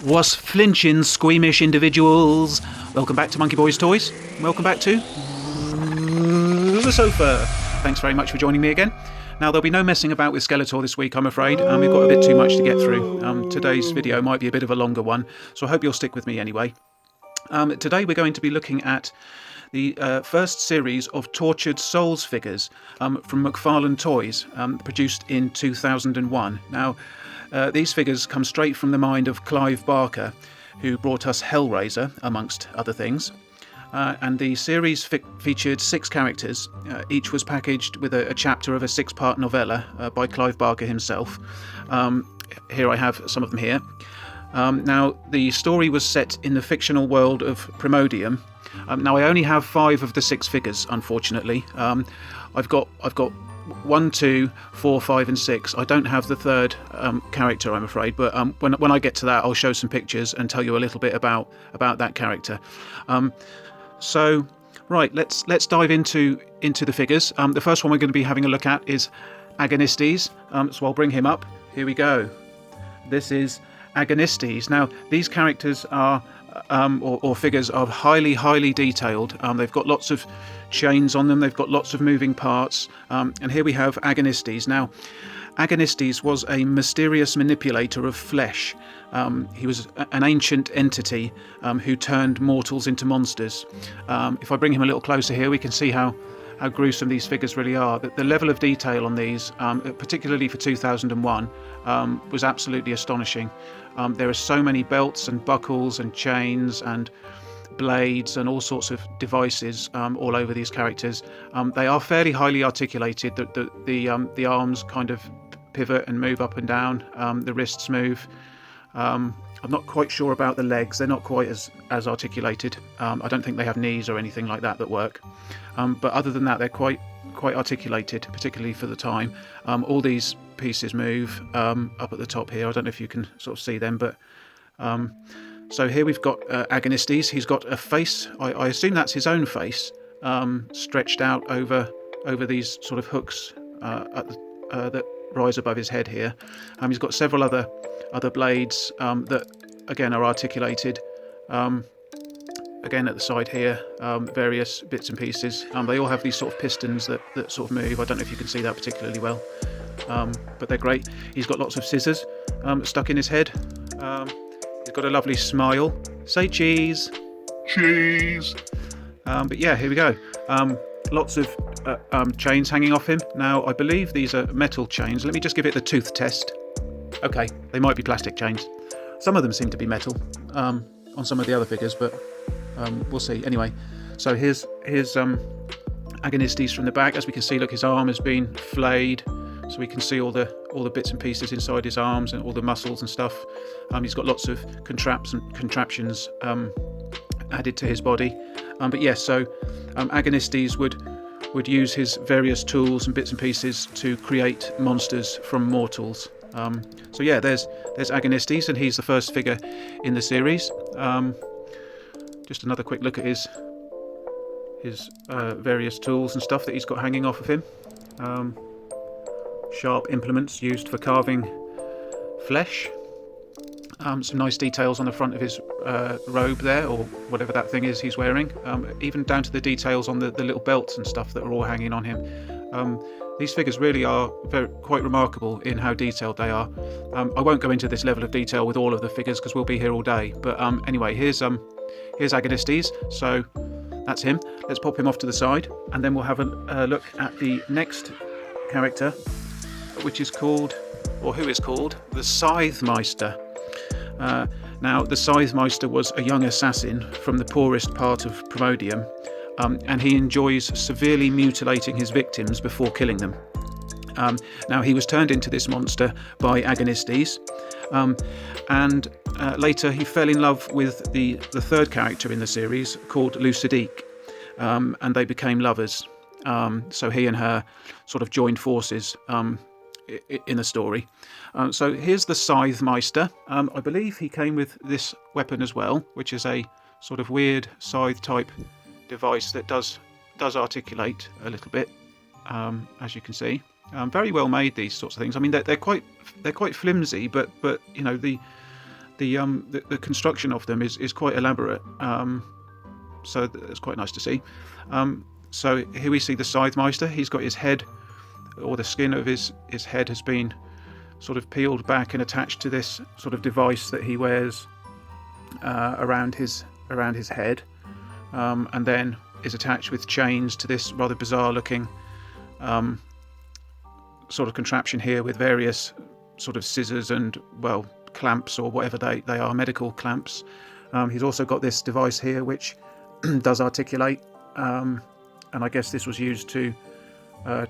Was flinching, squeamish individuals? Welcome back to Monkey Boys Toys. Welcome back to the sofa. Thanks very much for joining me again. Now, there'll be no messing about with Skeletor this week, I'm afraid. We've got a bit too much to get through. Today's video might be a bit of a longer one, so I hope you'll stick with me anyway. Today we're going to be looking at the first series of Tortured Souls figures from McFarlane Toys, produced in 2001. Now, these figures come straight from the mind of Clive Barker, who brought us Hellraiser, amongst other things. And the series featured 6 characters. Each was packaged with a chapter of a 6-part novella by Clive Barker himself. Here I have some of them here. Now, the story was set in the fictional world of Primordium. Now, I only have 5 of the 6 figures, unfortunately. I've got 1, 2, 4, 5 and 6. I don't have the third character, I'm afraid, but when I get to that, I'll show some pictures and tell you a little bit about that character. So, right, let's dive into the figures. The first one we're going to be having a look at is Agonises. So I'll bring him up. Here we go. This is Agonises. Now, these characters are or figures are highly detailed. They've got lots of chains on them, they've got lots of moving parts, and here we have Agonises. Now, Agonises was a mysterious manipulator of flesh. He was an ancient entity who turned mortals into monsters. If I bring him a little closer here, we can see how gruesome these figures really are. The level of detail on these, particularly for 2001, was absolutely astonishing. There are so many belts and buckles and chains and blades and all sorts of devices all over these characters. They are fairly highly articulated. The arms kind of pivot and move up and down. The wrists move. I'm not quite sure about the legs. They're not quite as articulated. I don't think they have knees or anything like that work. But other than that, they're quite articulated, particularly for the time. All these pieces move up at the top here. I don't know if you can sort of see them, but so here we've got Agonises. He's got a face. I assume that's his own face, stretched out over these sort of hooks that rise above his head here. He's got several other blades that again are articulated. Again at the side here, various bits and pieces. They all have these sort of pistons that sort of move. I don't know if you can see that particularly well, but they're great. He's got lots of scissors stuck in his head. He's got a lovely smile. Say cheese. Cheese. But yeah, here we go. Lots of chains hanging off him. Now, I believe these are metal chains. Let me just give it the tooth test. Okay, they might be plastic chains. Some of them seem to be metal on some of the other figures, but we'll see. Anyway, so here's Agonises from the back. As we can see, look, his arm has been flayed, so we can see all the bits and pieces inside his arms and all the muscles and stuff. He's got lots of contraptions added to his body. But yes, so Agonises would use his various tools and bits and pieces to create monsters from mortals. So yeah, there's Agonises, and he's the first figure in the series. Just another quick look at his various tools and stuff that he's got hanging off of him. Sharp implements used for carving flesh. Some nice details on the front of his robe there, or whatever that thing is he's wearing. Even down to the details on the little belts and stuff that are all hanging on him. These figures really are quite remarkable in how detailed they are. I won't go into this level of detail with all of the figures because we'll be here all day. But anyway, here's Agonises. So that's him. Let's pop him off to the side, and then we'll have a look at the next character, which is called, or who is called, the Scythe Meister. Now, the Scythe Meister was a young assassin from the poorest part of Primordium, and he enjoys severely mutilating his victims before killing them. Now, he was turned into this monster by Agonises, and later he fell in love with the third character in the series, called Luc Zidane, and they became lovers. So he and her sort of joined forces in the story. So here's the Scythe Meister. I believe he came with this weapon as well, which is a sort of weird scythe type device that does articulate a little bit, as you can see. Very well made, these sorts of things. I mean, they're quite flimsy, but you know, the the construction of them is quite elaborate. So it's quite nice to see. So here we see the Scythe Meister. He's got his head, or the skin of his head has been sort of peeled back and attached to this sort of device that he wears around his head, and then is attached with chains to this rather bizarre looking sort of contraption here with various sort of scissors and, well, clamps or whatever they are, medical clamps. He's also got this device here which does articulate, and I guess this was used to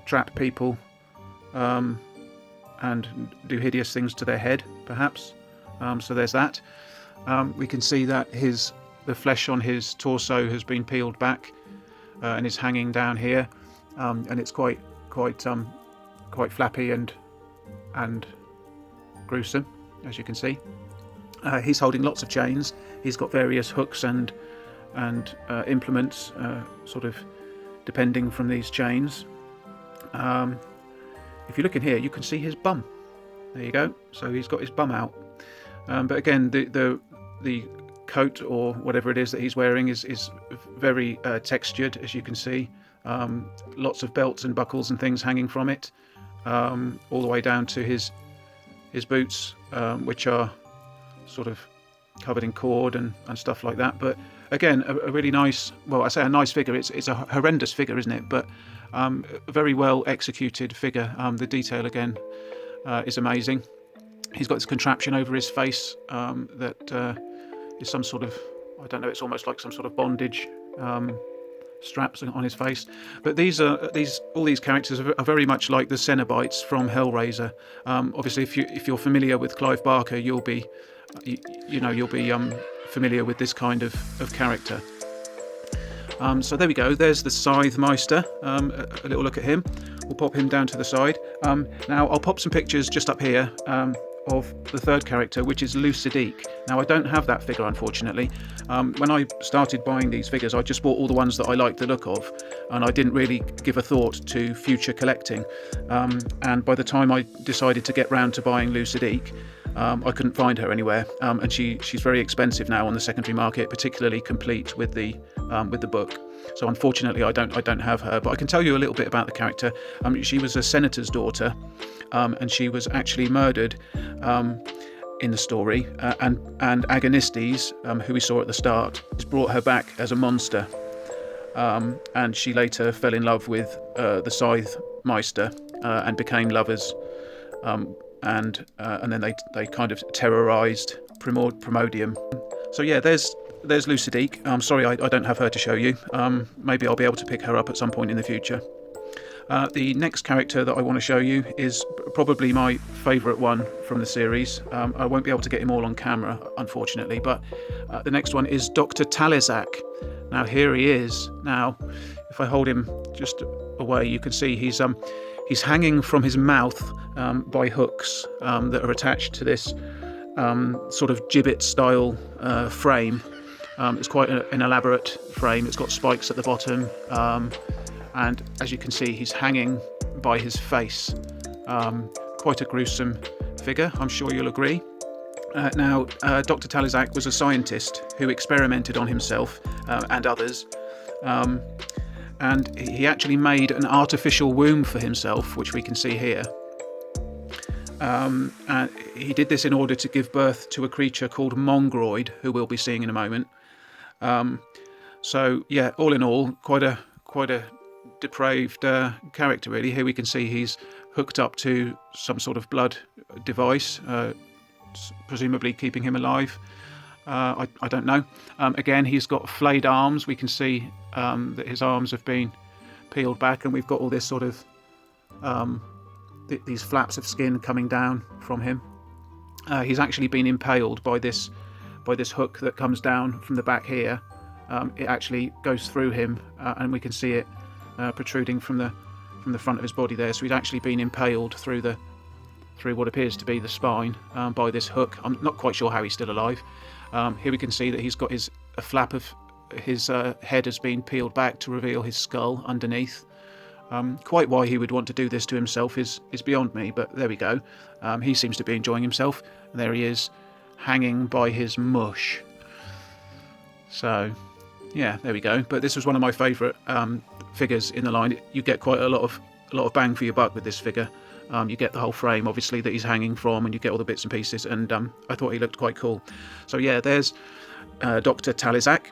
trap people and do hideous things to their head, perhaps. So there's that. We can see that the flesh on his torso has been peeled back and is hanging down here, and it's quite flappy and gruesome, as you can see. He's holding lots of chains. He's got various hooks and implements, sort of depending from these chains. If you look in here, you can see his bum. There you go. So he's got his bum out. But again, the coat or whatever it is that he's wearing is very textured, as you can see. Lots of belts and buckles and things hanging from it, all the way down to his boots, which are sort of covered in cord and stuff like that. But again, a really nice, well, I say a nice figure, it's a horrendous figure, isn't it? But a very well executed figure. The detail again is amazing. He's got this contraption over his face that is some sort of, I don't know, it's almost like some sort of bondage straps on his face. But all these characters are very much like the Cenobites from Hellraiser. Obviously, if you're familiar with Clive Barker, you'll be familiar with this kind of character. So there we go. There's the Scythe Meister. A little look at him. We'll pop him down to the side. Now I'll pop some pictures just up here of the third character, which is Luc Zidane. Now I don't have that figure, unfortunately. When I started buying these figures, I just bought all the ones that I liked the look of, and I didn't really give a thought to future collecting. And by the time I decided to get round to buying Luc Zidane, I couldn't find her anywhere, and she's very expensive now on the secondary market, particularly complete with the book. So unfortunately, I don't have her, but I can tell you a little bit about the character. She was a senator's daughter, and she was actually murdered in the story, and Agonises, who we saw at the start, has brought her back as a monster, and she later fell in love with the Scythe Meister and became lovers. And then they kind of terrorised Primordium. So yeah, there's Luc Zidane. I'm sorry I don't have her to show you. Maybe I'll be able to pick her up at some point in the future. The next character that I want to show you is probably my favourite one from the series. I won't be able to get him all on camera, unfortunately, but the next one is Dr. Talazac. Now here he is. Now, if I hold him just away, you can see he's hanging from his mouth by hooks that are attached to this sort of gibbet-style frame. It's quite an elaborate frame. It's got spikes at the bottom, and as you can see, he's hanging by his face. Quite a gruesome figure, I'm sure you'll agree. Now, Dr. Talazac was a scientist who experimented on himself and others. And he actually made an artificial womb for himself, which we can see here. And he did this in order to give birth to a creature called Mongroid, who we'll be seeing in a moment. So yeah, all in all, quite a depraved character, really. Here we can see he's hooked up to some sort of blood device, presumably keeping him alive. I don't know. Again, he's got flayed arms. We can see that his arms have been peeled back, and we've got all this sort of these flaps of skin coming down from him. He's actually been impaled by this hook that comes down from the back here. It actually goes through him, and we can see it protruding from the front of his body there. So he's actually been impaled through what appears to be the spine by this hook. I'm not quite sure how he's still alive. Here we can see that he's got a flap of his head has been peeled back to reveal his skull underneath. Quite why he would want to do this to himself is beyond me, but there we go. He seems to be enjoying himself. And there he is, hanging by his mush. So yeah, there we go. But this was one of my favourite figures in the line. You get quite a lot of bang for your buck with this figure. You get the whole frame, obviously, that he's hanging from, and you get all the bits and pieces. And I thought he looked quite cool. So yeah, there's Dr. Talazac.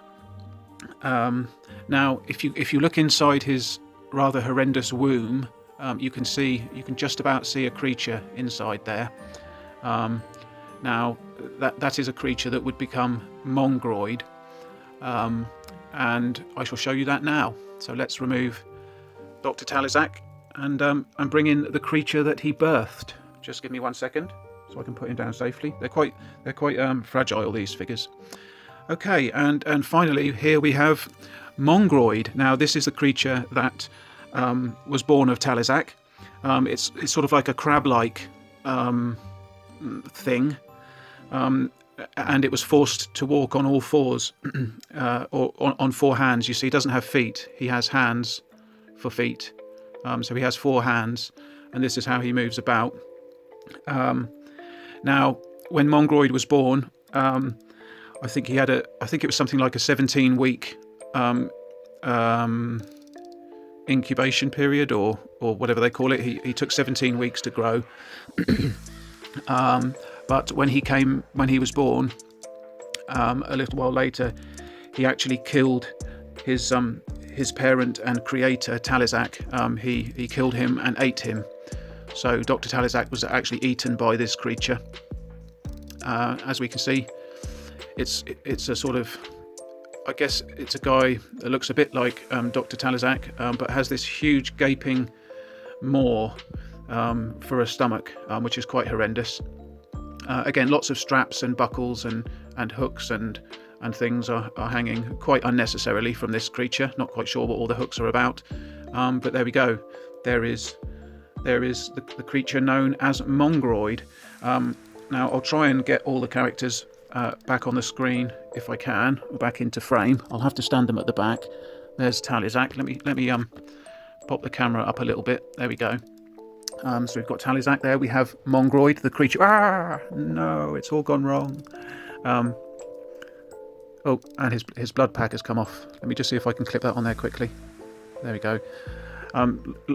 Now, if you look inside his rather horrendous womb, you can just about see a creature inside there. Now, that is a creature that would become Mongroid, and I shall show you that now. So let's remove Dr. Talazac and bring in the creature that he birthed. Just give me 1 second so I can put him down safely. They're quite fragile, these figures. Okay, and finally here we have Mongroid. Now this is the creature that was born of Talazac. It's sort of like a crab-like thing, and it was forced to walk on all fours, or on 4 hands. You see, he doesn't have feet. He has hands for feet. So he has 4 hands, and this is how he moves about. Now, when Mongroid was born, I think it was something like a 17-week incubation period, or whatever they call it. He took 17 weeks to grow. But when he was born, a little while later, he actually killed his parent and creator, Talazac. He killed him and ate him. So Dr. Talazac was actually eaten by this creature. As we can see, it's a sort of, I guess it's a guy that looks a bit like Dr. Talazac, but has this huge gaping maw for a stomach, which is quite horrendous. Again, lots of straps and buckles and hooks and things are hanging quite unnecessarily from this creature. Not quite sure what all the hooks are about, but there we go. There is the creature known as Mongroid. Now I'll try and get all the characters back on the screen if I can, back into frame. I'll have to stand them at the back. There's Talazac. Let me pop the camera up a little bit. There we go. So we've got Talazac there. We have Mongroid, the creature. Ah, no, it's all gone wrong. Oh, and his blood pack has come off. Let me just see if I can clip that on there quickly. There we go.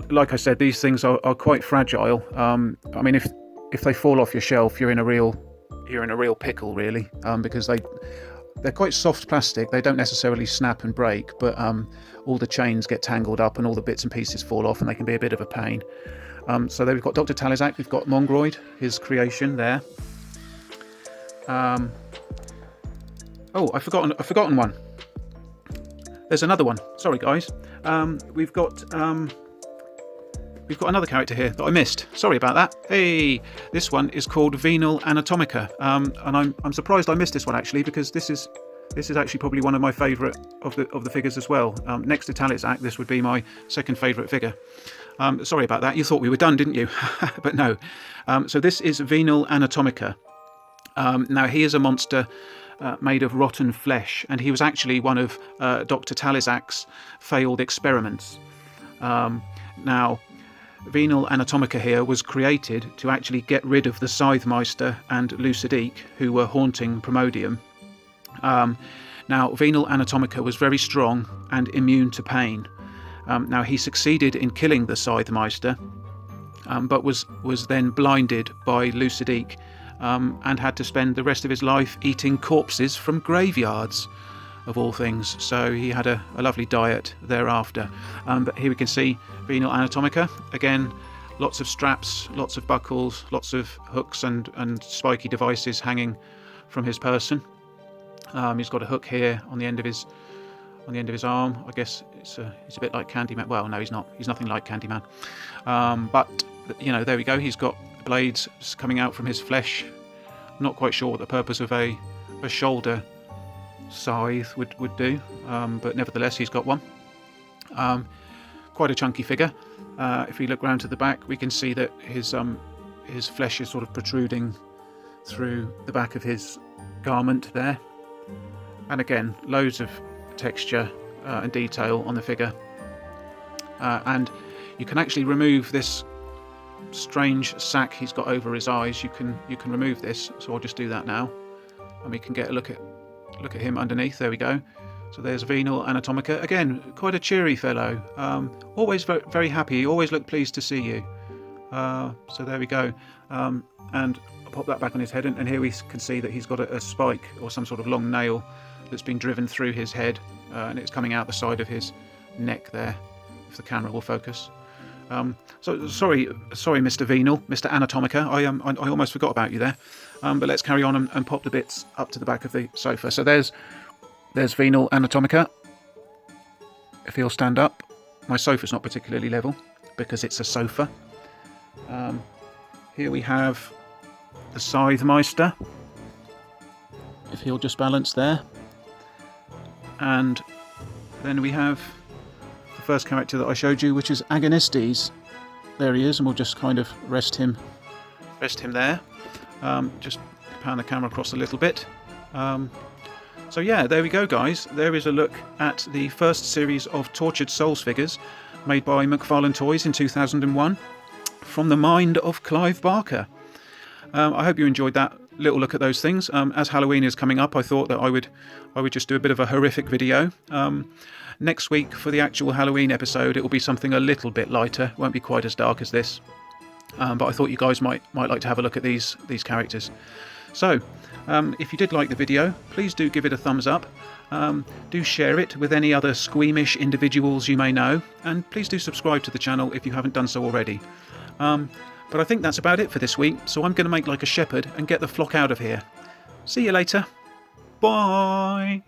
Like I said, these things are quite fragile. I mean, if they fall off your shelf, you're in a real pickle, really, because they're quite soft plastic. They don't necessarily snap and break, but all the chains get tangled up and all the bits and pieces fall off, and they can be a bit of a pain. So there we've got Dr. Talazac, we've got Mongroid, his creation there. Oh, I've forgotten one. There's another one. Sorry, guys. We've got another character here that I missed. Sorry about that. Hey, this one is called Venal Anatomica, and I'm surprised I missed this one actually, because this is actually probably one of my favourite of the figures as well. Next to Talazac, this would be my second favourite figure. Sorry about that. You thought we were done, didn't you? But no. So this is Venal Anatomica. Now he is a monster made of rotten flesh, and he was actually one of Dr. Talazac's failed experiments. Now, Venal Anatomica here was created to actually get rid of the Scythe Meister and Luc Zidane, who were haunting Primodium. Now, Venal Anatomica was very strong and immune to pain. Now, he succeeded in killing the Scythe Meister, but was then blinded by Luc Zidane, and had to spend the rest of his life eating corpses from graveyards, of all things. So he had a lovely diet thereafter. But here we can see Venal Anatomica. Again, lots of straps, lots of buckles, lots of hooks and spiky devices hanging from his person. He's got a hook here on the end of his arm. I guess it's a bit like Candyman. Well, no, he's not. He's nothing like Candyman. But you know, there we go. He's got blades coming out from his flesh. Not quite sure what the purpose of a shoulder scythe would do, but nevertheless he's got one. Quite a chunky figure. If we look round to the back, we can see that his flesh is sort of protruding through the back of his garment there, and again loads of texture and detail on the figure, and you can actually remove this strange sack he's got over his eyes. You can remove this, so I'll just do that now. and we can get a look at him underneath. There we go. So there's Venal Anatomica. Again, quite a cheery fellow. Always very, very happy. Always look pleased to see you. So there we go. And I'll pop that back on his head. And here we can see that he's got a spike or some sort of long nail that's been driven through his head. And it's coming out the side of his neck there, if the camera will focus. So sorry, Mr. Venal, Mr. Anatomica. I almost forgot about you there. But let's carry on and pop the bits up to the back of the sofa. So there's Venal Anatomica. If he'll stand up. My sofa's not particularly level because it's a sofa. Here we have the Scythe Meister. If he'll just balance there. And then we have the first character that I showed you, which is Agonises. There he is, and we'll just kind of rest him there. Just pan the camera across a little bit. So yeah, there we go, guys. There is a look at the first series of Tortured Souls figures made by McFarlane Toys in 2001 from the mind of Clive Barker. I hope you enjoyed that little look at those things. As Halloween is coming up, I thought that I would just do a bit of a horrific video. Next week for the actual Halloween episode, it will be something a little bit lighter. It won't be quite as dark as this. But I thought you guys might like to have a look at these characters. So, if you did like the video, please do give it a thumbs up. Do share it with any other squeamish individuals you may know, and please do subscribe to the channel if you haven't done so already. But I think that's about it for this week, so I'm going to make like a shepherd and get the flock out of here. See you later. Bye!